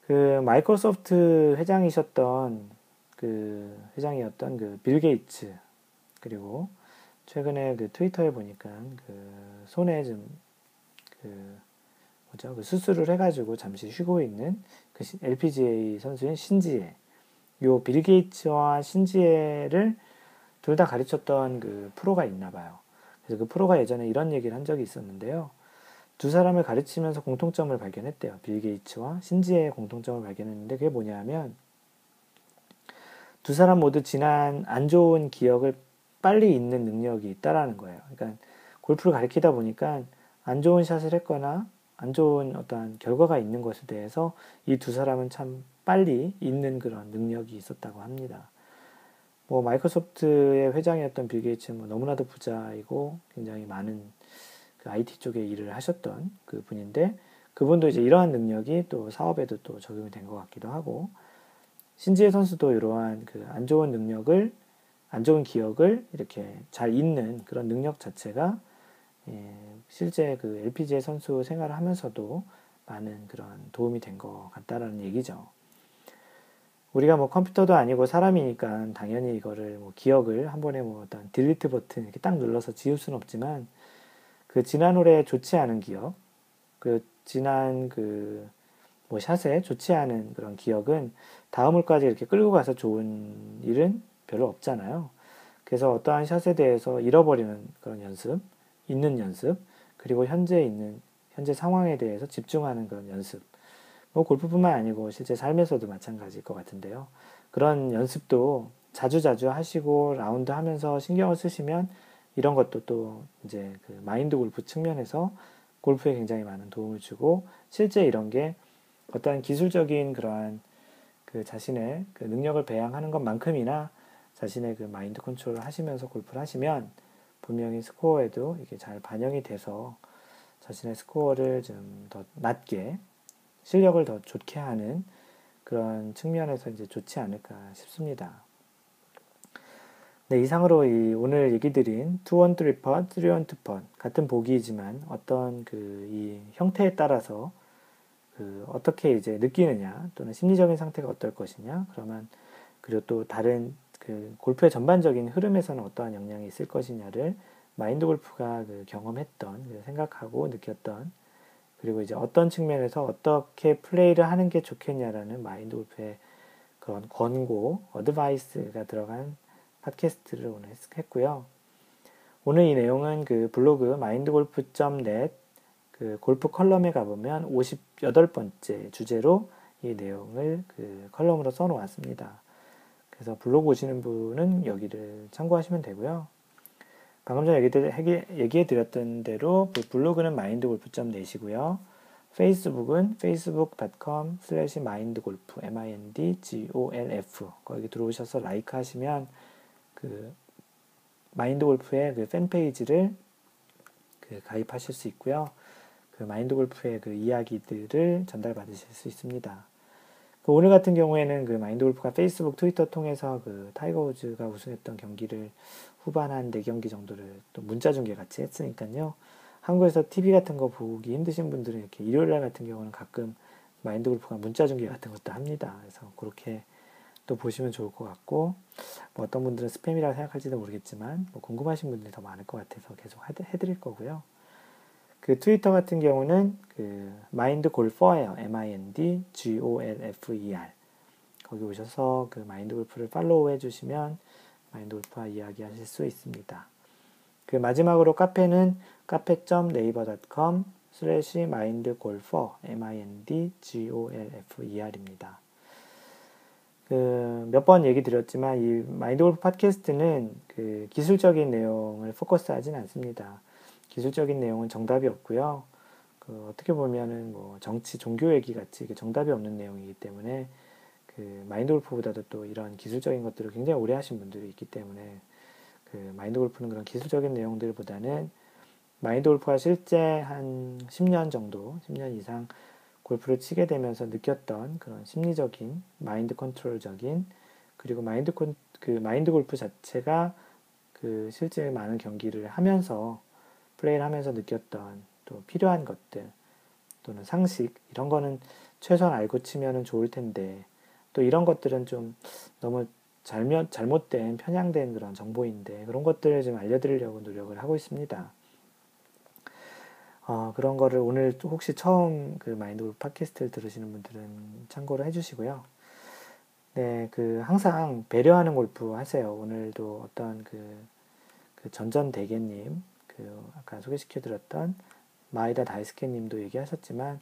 그 마이크로소프트 회장이었던 그 빌 게이츠 그리고 최근에 그 트위터에 보니까 그 손에 그 수술을 해가지고 잠시 쉬고 있는 그 LPGA 선수인 신지에 요 빌 게이츠와 신지에를 둘 다 가르쳤던 그 프로가 있나 봐요. 그래서 그 프로가 예전에 이런 얘기를 한 적이 있었는데요. 두 사람을 가르치면서 공통점을 발견했대요. 빌 게이츠와 신지에의 공통점을 발견했는데 그게 뭐냐면 두 사람 모두 지난 안 좋은 기억을 빨리 잊는 능력이 있다라는 거예요. 그러니까 골프를 가르치다 보니까 안 좋은 샷을 했거나 안 좋은 어떠한 결과가 있는 것에 대해서 이 두 사람은 참 빨리 잊는 그런 능력이 있었다고 합니다. 뭐 마이크로소프트의 회장이었던 빌 게이츠는 뭐 너무나도 부자이고 굉장히 많은 그 IT 쪽에 일을 하셨던 그 분인데 그분도 이제 이러한 능력이 또 사업에도 또 적용이 된 것 같기도 하고 신지혜 선수도 이러한 그 안 좋은 기억을 이렇게 잘 잊는 그런 능력 자체가 실제 그 LPGA 선수 생활을 하면서도 많은 그런 도움이 된 것 같다라는 얘기죠. 우리가 뭐 컴퓨터도 아니고 사람이니까 당연히 이거를 뭐 기억을 한 번에 뭐 어떤 딜리트 버튼 이렇게 딱 눌러서 지울 수는 없지만 그 지난 홀에 좋지 않은 기억, 그 지난 그 뭐 샷에 좋지 않은 그런 기억은 다음 홀까지 이렇게 끌고 가서 좋은 일은 별로 없잖아요. 그래서 어떠한 샷에 대해서 잃어버리는 그런 연습, 있는 연습, 그리고 현재 상황에 대해서 집중하는 그런 연습. 뭐 골프뿐만 아니고 실제 삶에서도 마찬가지일 것 같은데요. 그런 연습도 자주자주 하시고 라운드 하면서 신경을 쓰시면 이런 것도 또 이제 그 마인드 골프 측면에서 골프에 굉장히 많은 도움을 주고 실제 이런 게 어떠한 기술적인 그러한 그 자신의 그 능력을 배양하는 것만큼이나 자신의 그 마인드 컨트롤을 하시면서 골프를 하시면 분명히 스코어에도 이게 잘 반영이 돼서 자신의 스코어를 좀 더 낮게 실력을 더 좋게 하는 그런 측면에서 이제 좋지 않을까 싶습니다. 네, 이상으로 오늘 얘기 드린 2-1 3펀, 3-1 2펀 같은 보기이지만 어떤 이 형태에 따라서 어떻게 이제 느끼느냐 또는 심리적인 상태가 어떨 것이냐 그러면 그리고 또 다른 골프의 전반적인 흐름에서는 어떠한 영향이 있을 것이냐를 마인드 골프가 경험했던 생각하고 느꼈던 그리고 이제 어떤 측면에서 어떻게 플레이를 하는 게 좋겠냐라는 마인드 골프의 그런 권고, 어드바이스가 들어간 팟캐스트를 오늘 했고요. 오늘 이 내용은 블로그 mindgolf.net 골프 컬럼에 가보면 58번째 주제로 이 내용을 컬럼으로 써놓았습니다. 그래서 블로그 오시는 분은 여기를 참고하시면 되고요. 방금 전에 얘기해드렸던 대로 블로그는 mindgolf.net이고요. 페이스북은 facebook.com/mindgolf, mindgolf 거기 들어오셔서 라이크 하시면 마인드골프의 팬페이지를 가입하실 수 있고요. 마인드골프의 이야기들을 전달받으실 수 있습니다. 오늘 같은 경우에는 마인드골프가 페이스북, 트위터 통해서 타이거 우즈가 우승했던 경기를 후반 한 4경기 정도를 또 문자 중계 같이 했으니까요. 한국에서 TV 같은 거 보기 힘드신 분들은 이렇게 일요일날 같은 경우는 가끔 마인드골프가 문자 중계 같은 것도 합니다. 그래서 그렇게 또 보시면 좋을 것 같고, 뭐 어떤 분들은 스팸이라고 생각할지도 모르겠지만, 뭐 궁금하신 분들이 더 많을 것 같아서 계속 해드릴 거고요. 트위터 같은 경우는 마인드골퍼예요. mindgolfer. 거기 오셔서 마인드골프를 팔로우 해주시면 마인드골프와 이야기하실 수 있습니다. 마지막으로 카페는 cafe.naver.com/mindgolfer, mindgolfer입니다. 몇 번 얘기 드렸지만 이 마인드골프 팟캐스트는 기술적인 내용을 포커스하진 않습니다. 기술적인 내용은 정답이 없고요. 어떻게 보면은 뭐 정치, 종교 얘기 같이 정답이 없는 내용이기 때문에 마인드골프보다도 또 이런 기술적인 것들을 굉장히 오래 하신 분들이 있기 때문에 마인드골프는 그런 기술적인 내용들보다는 마인드골프가 실제 한 10년 정도, 10년 이상 골프를 치게 되면서 느꼈던 그런 심리적인, 마인드 컨트롤적인, 그리고 마인드 골프 자체가 실제 많은 경기를 하면서, 플레이를 하면서 느꼈던 또 필요한 것들, 또는 상식, 이런 거는 최소한 알고 치면은 좋을 텐데, 또 이런 것들은 좀 너무 잘못된, 편향된 그런 정보인데, 그런 것들을 좀 알려드리려고 노력을 하고 있습니다. 그런 거를 오늘 혹시 처음 마인드골프 팟캐스트를 들으시는 분들은 참고를 해주시고요. 네, 항상 배려하는 골프 하세요. 오늘도 어떤 전전대계님, 아까 소개시켜드렸던 마이다 다이스케님도 얘기하셨지만,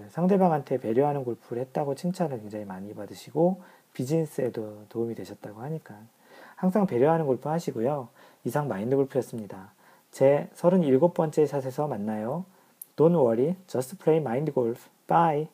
상대방한테 배려하는 골프를 했다고 칭찬을 굉장히 많이 받으시고, 비즈니스에도 도움이 되셨다고 하니까, 항상 배려하는 골프 하시고요. 이상 마인드골프였습니다. 제 37번째 샷에서 만나요. Don't worry, just play mind golf. Bye.